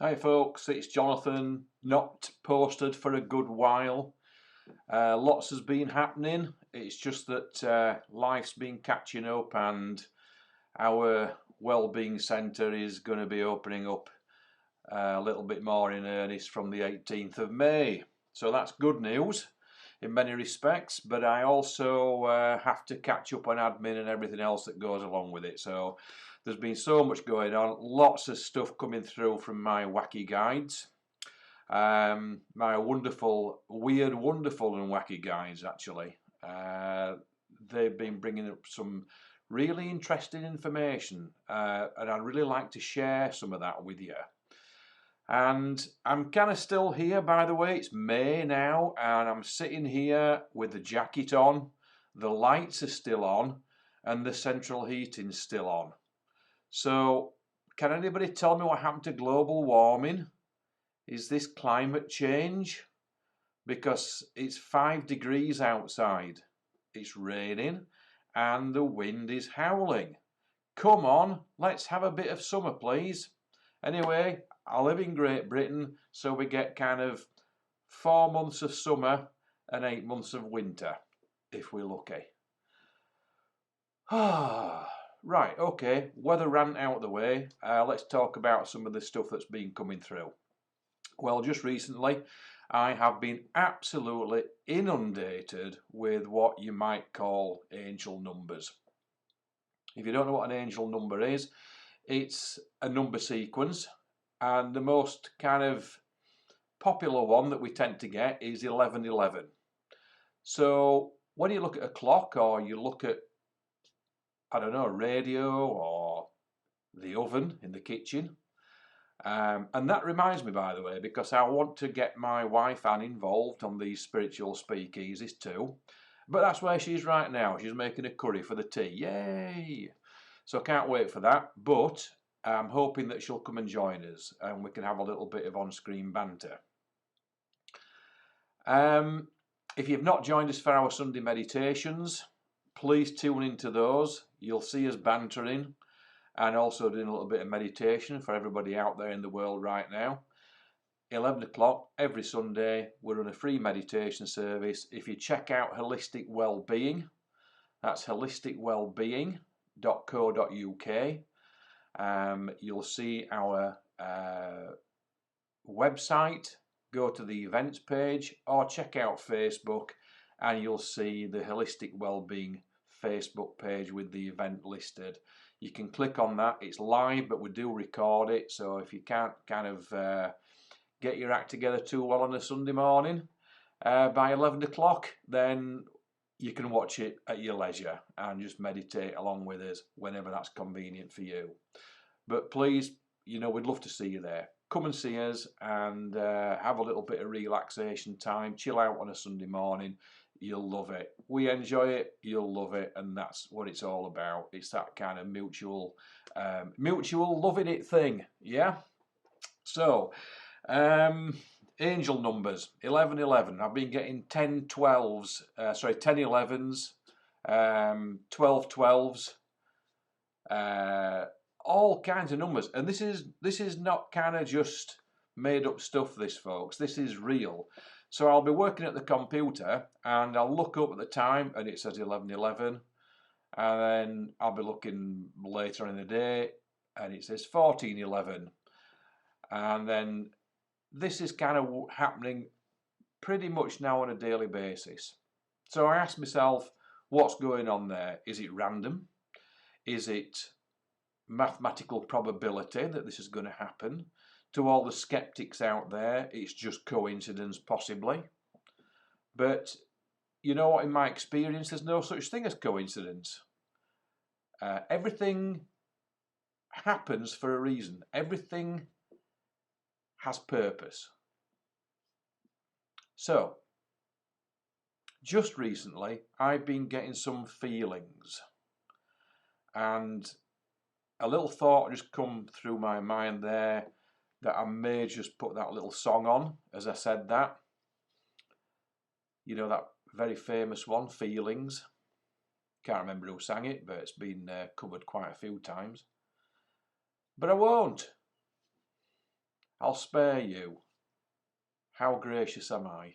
Hi folks, it's Jonathan. Not posted for a good while. Lots has been happening. It's just that life's been catching up and our wellbeing centre is going to be opening up a little bit more in earnest from the 18th of May. So that's good news in many respects, but I also have to catch up on admin and everything else that goes along with it. So there's been so much going on, lots of stuff coming through from my wacky guides. My wonderful, weird, wonderful and wacky guides actually. They've been bringing up some really interesting information and I'd really like to share some of that with you. And I'm kind of still here, by the way. It's May now, and I'm sitting here with the jacket on. The lights are still on, and the central heating's still on. So, can anybody tell me what happened to global warming? Is this climate change? Because it's 5 degrees outside. It's raining, and the wind is howling. Come on, let's have a bit of summer, please. Anyway, I live in Great Britain, so we get kind of 4 months of summer and 8 months of winter, if we're lucky. Right, okay, weather rant out the way. Let's talk about some of the stuff that's been coming through. Well, just recently, I have been absolutely inundated with what you might call angel numbers. If you don't know what an angel number is, it's a number sequence, and the most kind of popular one that we tend to get is 1111. So when you look at a clock or you look at, I don't know, a radio or the oven in the kitchen, and that reminds me, by the way, because I want to get my wife Anne involved on these spiritual speakeasies too. But that's where she's right now. She's making a curry for the tea. Yay! So I can't wait for that. But I'm hoping that she'll come and join us and we can have a little bit of on-screen banter. If you've not joined us for our Sunday meditations, please tune into those. You'll see us bantering and also doing a little bit of meditation for everybody out there in the world right now. 11 o'clock every Sunday, we run a free meditation service. If you check out Holistic Wellbeing, that's holisticwellbeing.co.uk. You'll see our website, go to the events page or check out Facebook and you'll see the Holistic Wellbeing Facebook page with the event listed. You can click on that. It's live, but we do record it, so if you can't kind of get your act together too well on a Sunday morning by 11 o'clock, then you can watch it at your leisure and just meditate along with us whenever that's convenient for you. But please, we'd love to see you there. Come and see us and have a little bit of relaxation time, chill out on a Sunday morning. You'll love it. We enjoy it, you'll love it, and that's what it's all about. It's that kind of mutual loving it thing, yeah? So, angel numbers, 1111. I've been getting 10 11s, 12 12s, all kinds of numbers. And this is not kind of just made up stuff, this, folks. This is real. So I'll be working at the computer and I'll look up at the time and it says 1111. And then I'll be looking later in the day and it says 1411. And then this is kind of happening pretty much now on a daily basis. So I asked myself, what's going on there? Is it random? Is it mathematical probability that this is going to happen? To all the skeptics out there, it's just coincidence, possibly. But you know what, in my experience, there's no such thing as coincidence. Everything happens for a reason. Everything has purpose. So, just recently, I've been getting some feelings. And a little thought just come through my mind there that I may just put that little song on as I said that. You know, that very famous one, Feelings. Can't remember who sang it, but it's been covered quite a few times. But I won't. I'll spare you. How gracious am I?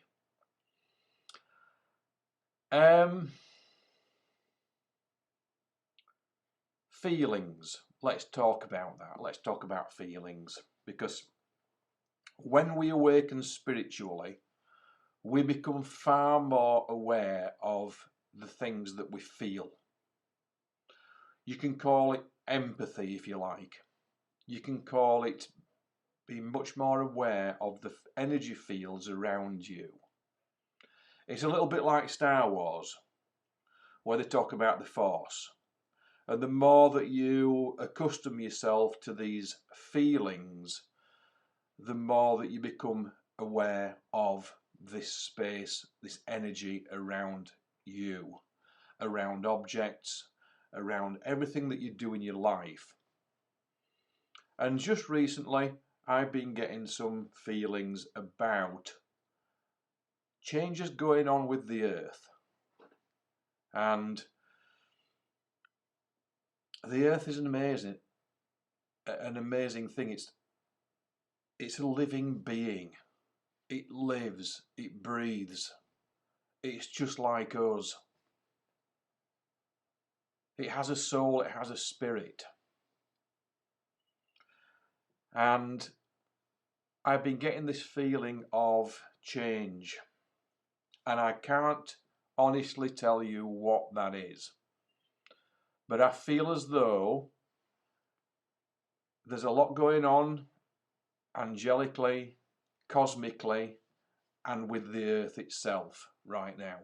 Feelings. Let's talk about that. Let's talk about feelings. Because when we awaken spiritually, we become far more aware of the things that we feel. You can call it empathy if you like. You can call it being much more aware of the energy fields around you. It's a little bit like Star Wars, where they talk about the Force. And the more that you accustom yourself to these feelings, the more that you become aware of this space, this energy around you, around objects, around everything that you do in your life. And just recently, I've been getting some feelings about changes going on with the earth. And the earth is an amazing thing. It's a living being. It lives, it breathes. It's just like us. It has a soul, it has a spirit. And I've been getting this feeling of change. And I can't honestly tell you what that is. But I feel as though there's a lot going on angelically, cosmically, and with the earth itself right now.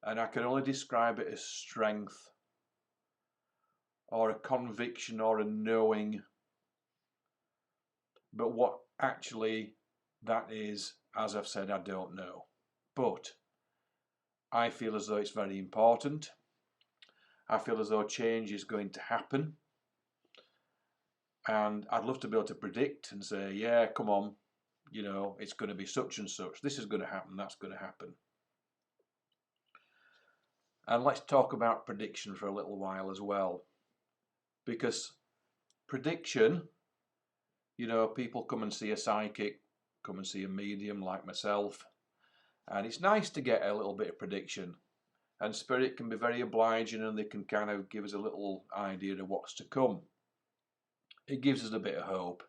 And I can only describe it as strength, or a conviction, or a knowing. But what actually that is, as I've said, I don't know. But I feel as though it's very important. I feel as though change is going to happen. And I'd love to be able to predict and say, yeah, come on, you know, it's going to be such and such. This is going to happen, that's going to happen. And let's talk about prediction for a little while as well. Because prediction, you know, people come and see a psychic, come and see a medium like myself. And it's nice to get a little bit of prediction. And spirit can be very obliging, and they can kind of give us a little idea of what's to come. It gives us a bit of hope.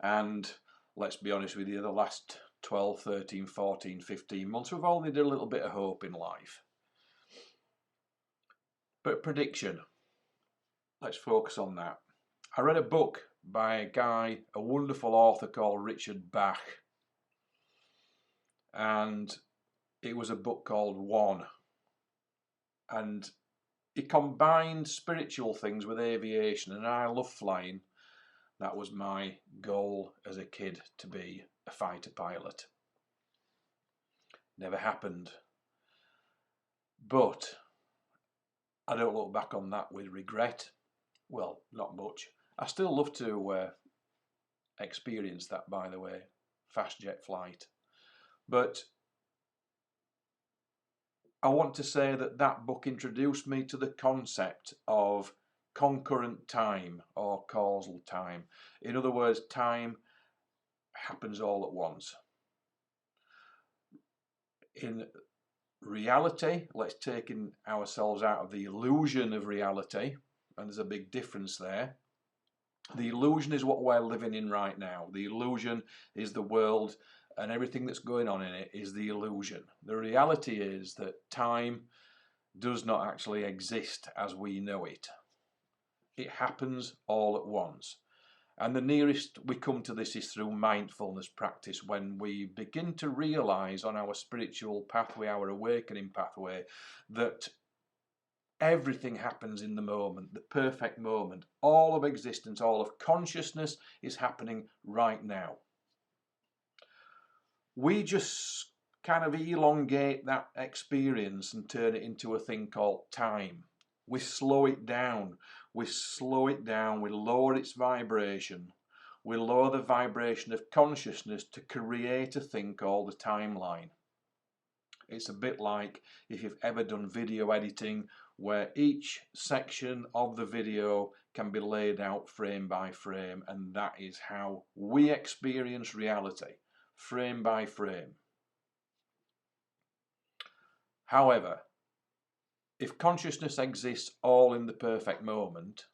And let's be honest with you, the last 12, 13, 14, 15 months, we've all needed a little bit of hope in life. But prediction, let's focus on that. I read a book by a guy, a wonderful author called Richard Bach. And it was a book called One. And he combined spiritual things with aviation, and I love flying. That was my goal as a kid, to be a fighter pilot. Never happened. But I don't look back on that with regret. Well, not much. I still love to experience that, by the way, fast jet flight. But I want to say that that book introduced me to the concept of concurrent time or causal time. In other words, time happens all at once. In reality, let's take ourselves out of the illusion of reality, and there's a big difference there. The illusion is what we're living in right now. The illusion is the world, and everything that's going on in it is the illusion. The reality is that time does not actually exist as we know it. It happens all at once. And the nearest we come to this is through mindfulness practice, when we begin to realize on our spiritual pathway, our awakening pathway, that everything happens in the moment, the perfect moment. All of existence, all of consciousness is happening right now. We just kind of elongate that experience and turn it into a thing called time. We slow it down. We slow it down. We lower its vibration. We lower the vibration of consciousness to create a thing called a timeline. It's a bit like if you've ever done video editing, where each section of the video can be laid out frame by frame, and that is how we experience reality, frame by frame. However, if consciousness exists all in the perfect moment,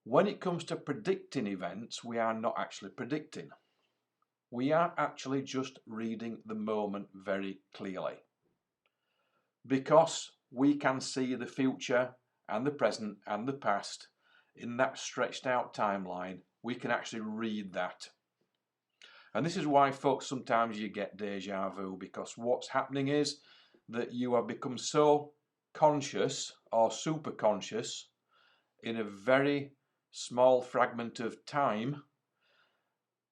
when it comes to predicting events, we are not actually predicting. We are actually just reading the moment very clearly. Because we can see the future and the present and the past in that stretched out timeline, we can actually read that. And this is why, folks, sometimes you get deja vu, because what's happening is that you have become so conscious or super conscious in a very small fragment of time,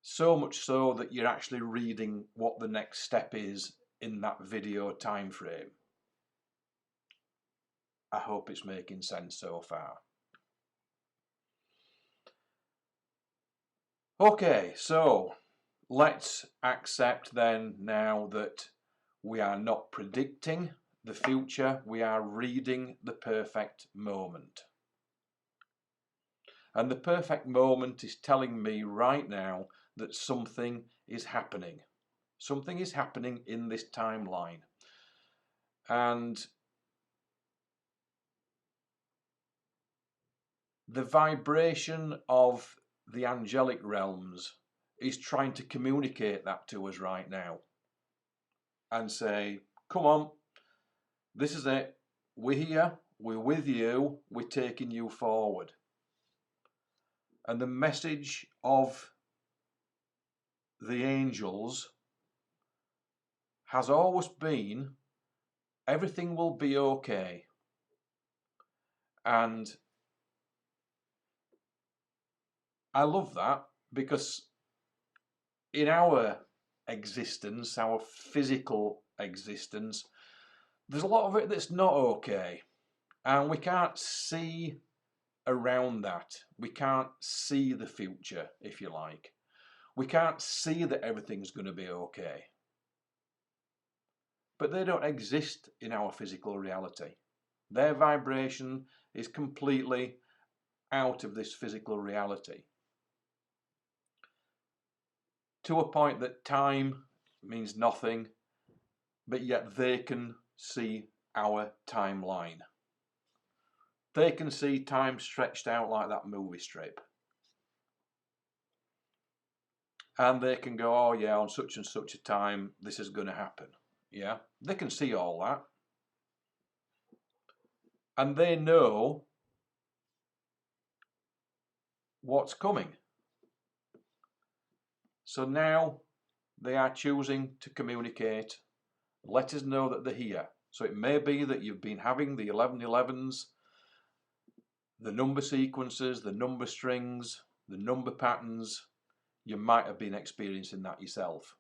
so much so that you're actually reading what the next step is in that video time frame. I hope it's making sense so far. Okay, so let's accept then now that we are not predicting the future, we are reading the perfect moment. And the perfect moment is telling me right now that something is happening. Something is happening in this timeline. And the vibration of the angelic realms is trying to communicate that to us right now and say, come on, this is it. We're here, we're with you, we're taking you forward. And the message of the angels has always been, everything will be okay. And I love that, because in our existence, our physical existence, there's a lot of it that's not okay. And we can't see around that. We can't see the future, if you like. We can't see that everything's going to be okay. But they don't exist in our physical reality. Their vibration is completely out of this physical reality. To a point that time means nothing, but yet they can see our timeline. They can see time stretched out like that movie strip. And they can go, oh yeah, on such and such a time, this is going to happen. Yeah, they can see all that. And they know what's coming. So now they are choosing to communicate, let us know that they're here. So it may be that you've been having the 1111s, the number sequences, the number strings, the number patterns. You might have been experiencing that yourself.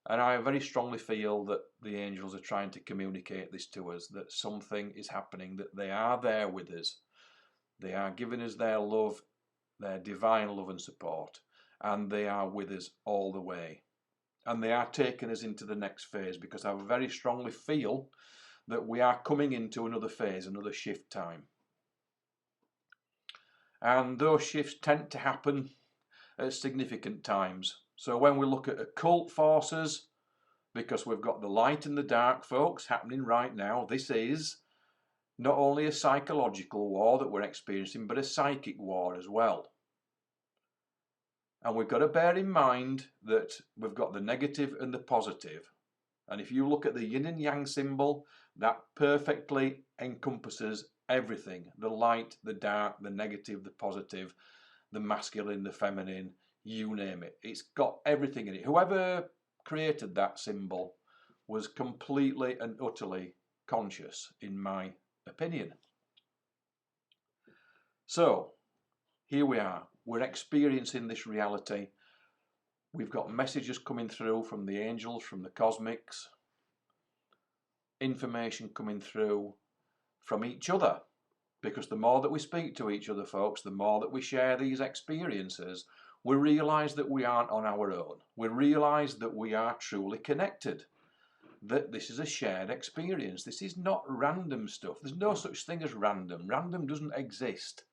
And I very strongly feel that the angels are trying to communicate this to us, that something is happening, that they are there with us. They are giving us their love, their divine love and support, and they are with us all the way. And they are taking us into the next phase, because I very strongly feel that we are coming into another phase, another shift time. And those shifts tend to happen at significant times. So when we look at occult forces, because we've got the light and the dark, folks, happening right now, this is not only a psychological war that we're experiencing, but a psychic war as well. And we've got to bear in mind that we've got the negative and the positive. And if you look at the yin and yang symbol, that perfectly encompasses everything. The light, the dark, the negative, the positive, the masculine, the feminine, you name it. It's got everything in it. Whoever created that symbol was completely and utterly conscious, in my opinion. So, here we are. We're experiencing this reality. We've got messages coming through from the angels, from the cosmics, information coming through from each other. Because the more that we speak to each other, folks, the more that we share these experiences, we realise that we aren't on our own. We realise that we are truly connected. that this is a shared experience. This is not random stuff. There's no such thing as random. Random doesn't exist.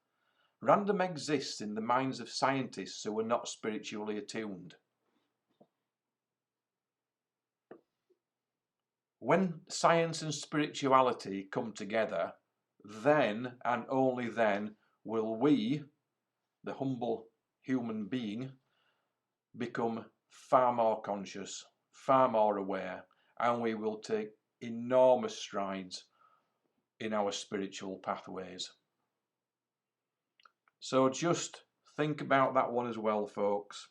Random exists in the minds of scientists who are not spiritually attuned. When science and spirituality come together, then and only then will we, the humble human being, become far more conscious, far more aware, and we will take enormous strides in our spiritual pathways. So just think about that one as well, folks.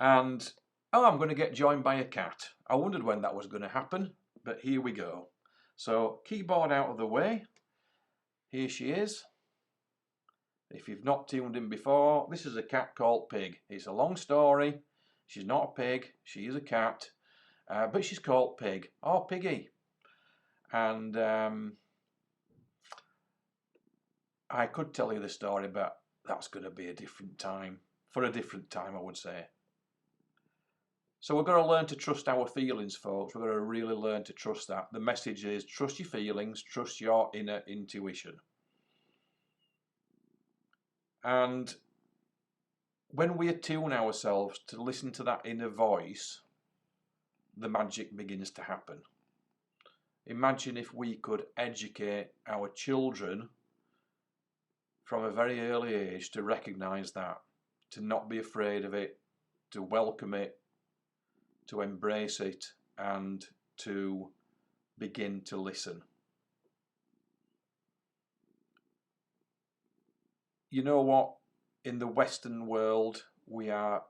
And, oh, I'm going to get joined by a cat. I wondered when that was going to happen, but here we go. So keyboard out of the way. Here she is. If you've not tuned in before, this is a cat called Pig. It's a long story. She's not a pig, she is a cat, but she's called Pig, or Piggy. And I could tell you the story, but that's going to be a different time. For a different time, I would say. So we're going to learn to trust our feelings, folks. We're going to really learn to trust that. The message is trust your feelings, trust your inner intuition. And when we attune ourselves to listen to that inner voice, the magic begins to happen. Imagine if we could educate our children from a very early age to recognise that, to not be afraid of it, to welcome it, to embrace it, and to begin to listen. You know what? In the Western world, we are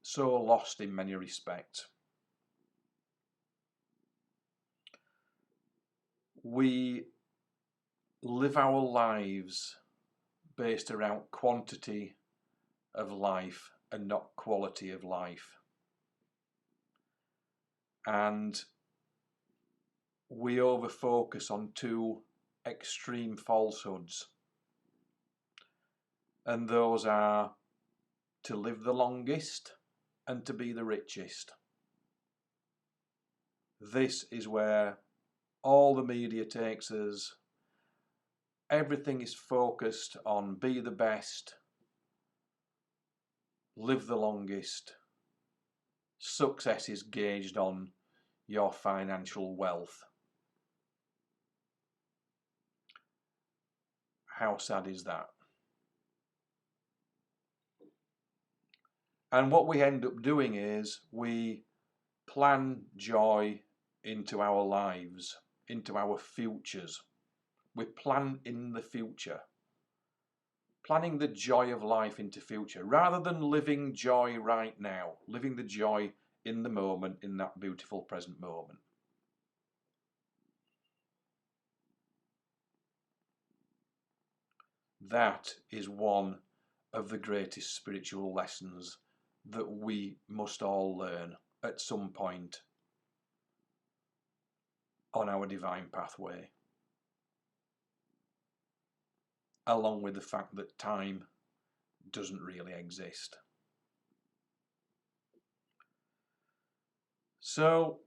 so lost in many respects. We live our lives based around quantity of life and not quality of life. And we over-focus on two extreme falsehoods. And those are to live the longest and to be the richest. This is where all the media takes us. Everything is focused on be the best, live the longest. Success is gauged on your financial wealth. How sad is that? And what we end up doing is we plan joy into our lives, into our futures. We plan in the future. Planning the joy of life into future, rather than living joy right now, living the joy in the moment, in that beautiful present moment. That is one of the greatest spiritual lessons that we must all learn at some point on our divine pathway. Along with the fact that time doesn't really exist. So,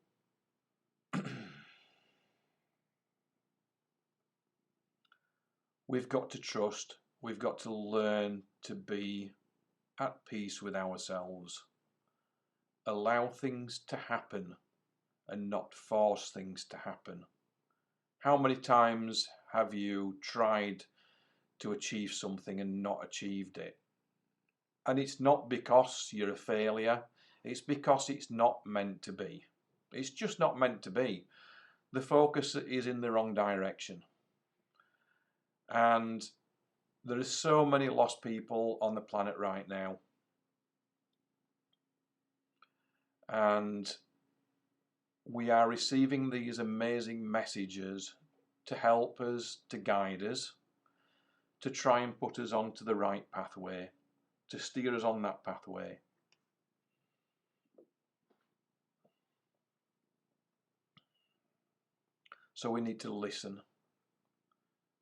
we've got to trust, we've got to learn to be at peace with ourselves. Allow things to happen and not force things to happen. How many times have you tried to achieve something and not achieved it? And it's not because you're a failure, it's because it's not meant to be. It's just not meant to be. The focus is in the wrong direction. And there are so many lost people on the planet right now. And we are receiving these amazing messages to help us, to guide us, to try and put us onto the right pathway, to steer us on that pathway. So we need to listen.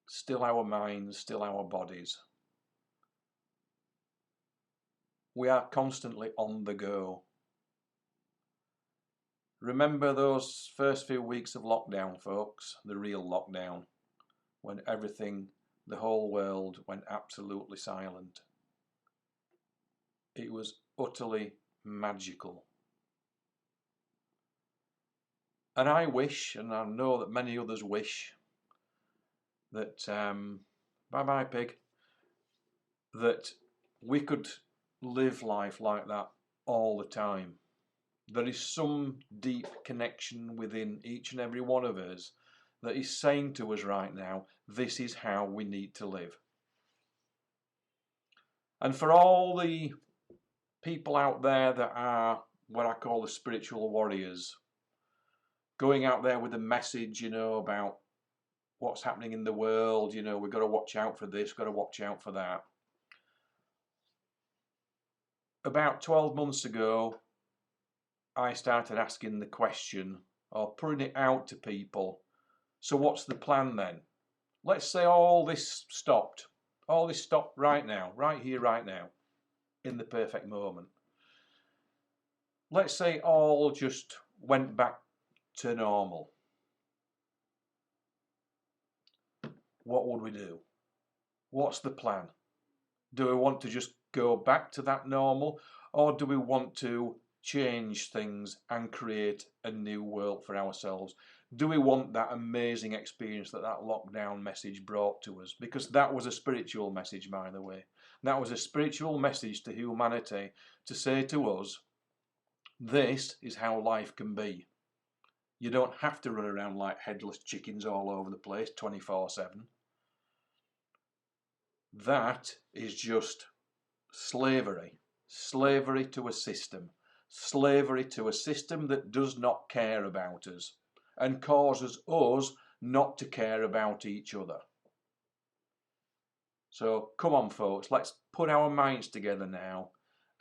Still our minds, still our bodies. We are constantly on the go. remember those first few weeks of lockdown, folks, the real lockdown, when everything, the whole world went absolutely silent. It was utterly magical. And I wish, and I know that many others wish, that, bye-bye pig, that we could live life like that all the time. There is some deep connection within each and every one of us that is saying to us right now, this is how we need to live. And for all the people out there that are what I call the spiritual warriors, going out there with a message, about what's happening in the world, we've got to watch out for this, got to watch out for that. About 12 months ago, I started asking the question, or putting it out to people, so what's the plan then? Let's say all this stopped. All this stopped right now, right here, right now, in the perfect moment. Let's say all just went back to normal. What would we do? What's the plan? Do we want to just go back to that normal, or do we want to change things and create a new world for ourselves? Do we want that amazing experience that lockdown message brought to us? Because that was a spiritual message, by the way. That was a spiritual message to humanity to say to us, this is how life can be. You don't have to run around like headless chickens all over the place 24/7. That is just slavery. Slavery to a system. Slavery to a system that does not care about us and causes us not to care about each other. So come on, folks, let's put our minds together now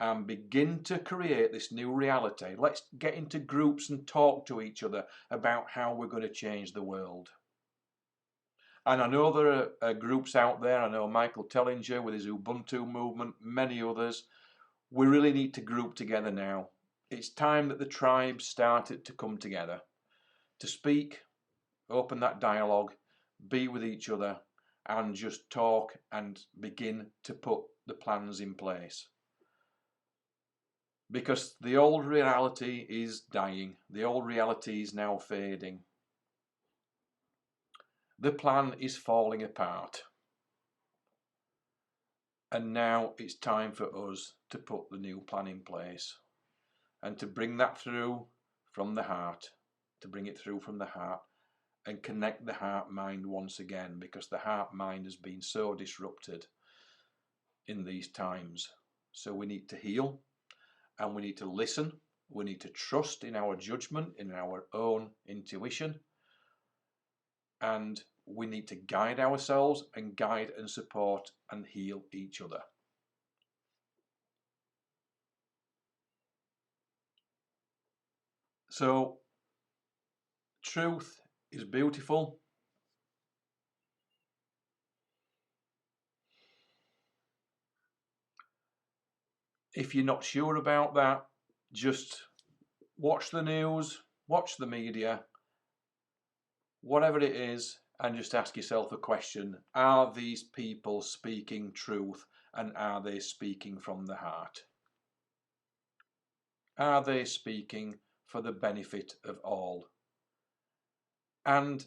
and begin to create this new reality. Let's get into groups and talk to each other about how we're going to change the world. And I know there are groups out there. I know Michael Tellinger with his Ubuntu movement, many others. We really need to group together now. It's time that the tribes started to come together, to speak, open that dialogue, be with each other, and just talk and begin to put the plans in place. Because the old reality is dying. The old reality is now fading. The plan is falling apart. And now it's time for us to put the new plan in place and to bring that through from the heart, to bring it through from the heart and connect the heart-mind once again, because the heart-mind has been so disrupted in these times. So we need to heal and we need to listen. We need to trust in our judgment, in our own intuition, and we need to guide ourselves and guide and support and heal each other. So, truth is beautiful. If you're not sure about that, just watch the news, watch the media, whatever it is, and just ask yourself a question. Are these people speaking truth, and are they speaking from the heart? Are they speaking for the benefit of all? And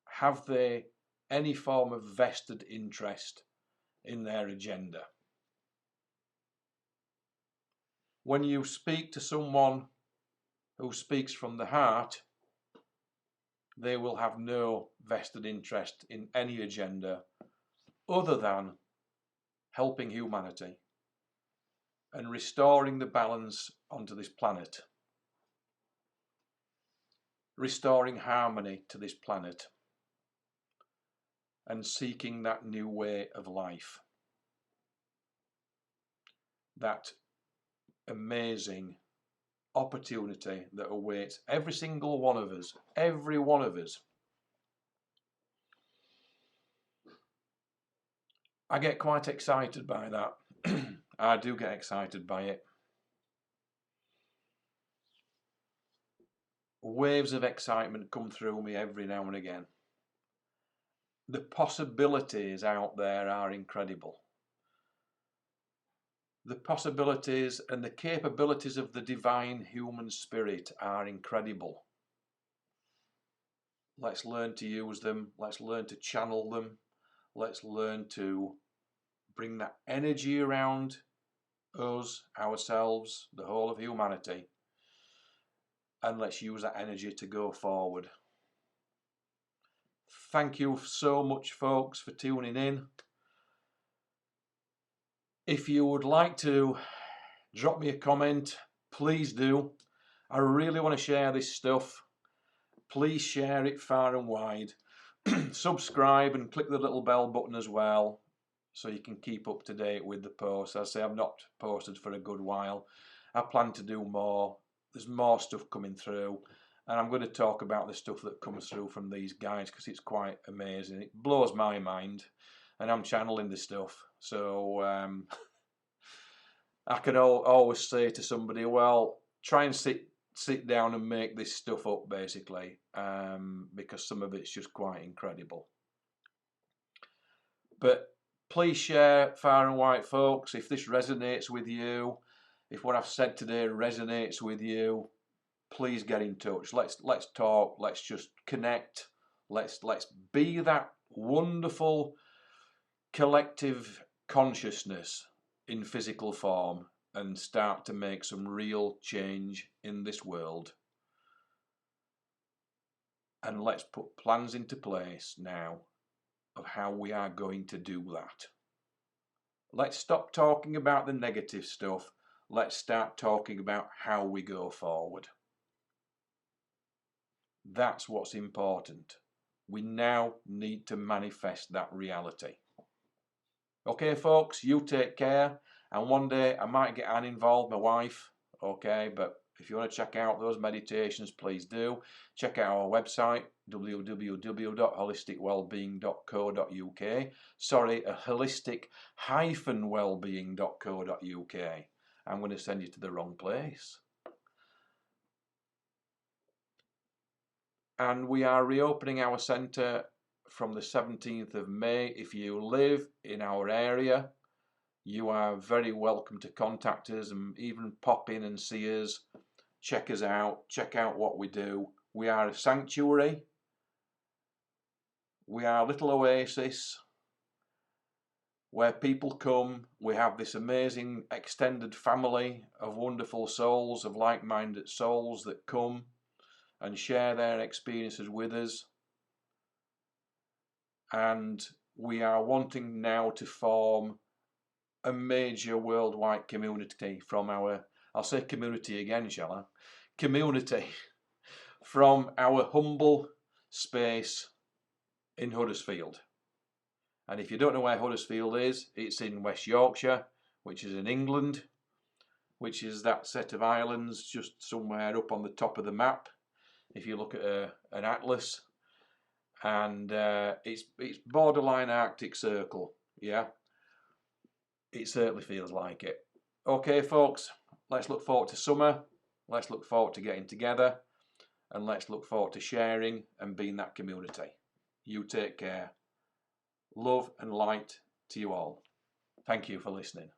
have they any form of vested interest in their agenda? When you speak to someone who speaks from the heart, they will have no vested interest in any agenda other than helping humanity and restoring the balance onto this planet, restoring harmony to this planet, and seeking that new way of life, that amazing opportunity that awaits every single one of us, every one of us. I get quite excited by that. I do get excited by it. waves of excitement come through me every now and again. The possibilities out there are incredible. The possibilities and the capabilities of the divine human spirit are incredible. Let's learn to use them. Let's learn to channel them. Let's learn to bring that energy around us, ourselves, the whole of humanity. And let's use that energy to go forward. Thank you so much, folks, for tuning in. If you would like to drop me a comment, please do. I really want to share this stuff. Please share it far and wide. Subscribe and click the little bell button as well, so you can keep up to date with the posts. As I say, I've not posted for a good while. I plan to do more. There's more stuff coming through, and I'm going to talk about the stuff that comes through from these guys because it's quite amazing. It blows my mind, and I'm channeling the stuff. So I could always say to somebody, well, try and sit down and make this stuff up, basically, because some of it's just quite incredible. But please share far and wide, folks. If this resonates with you, if what I've said today resonates with you, please get in touch. Let's talk. Let's just connect. Let's be that wonderful collective consciousness in physical form and start to make some real change in this world. And let's put plans into place now of how we are going to do that. Let's stop talking about the negative stuff. Let's start talking about how we go forward. That's what's important. We now need to manifest that reality. Okay, folks, you take care. And one day I might get Anne involved, my wife. Okay, but if you want to check out those meditations, please do. Check out our website, www.holisticwellbeing.co.uk. Sorry, holistic-wellbeing.co.uk. I'm going to send you to the wrong place. And we are reopening our centre from the 17th of May. If you live in our area, you are very welcome to contact us and even pop in and see us. Check us out. Check out what we do. We are a sanctuary. We are a little oasis where people come. We have this amazing extended family of wonderful souls, of like-minded souls that come and share their experiences with us. And we are wanting now to form a major worldwide community from our, I'll say community again, shall I? Community from our humble space in Huddersfield. And if you don't know where Huddersfield is, it's in West Yorkshire, which is in England, which is that set of islands just somewhere up on the top of the map, if you look at an atlas. And it's borderline Arctic Circle, yeah? It certainly feels like it. Okay, folks, let's look forward to summer. Let's look forward to getting together. And let's look forward to sharing and being that community. You take care. Love and light to you all. Thank you for listening.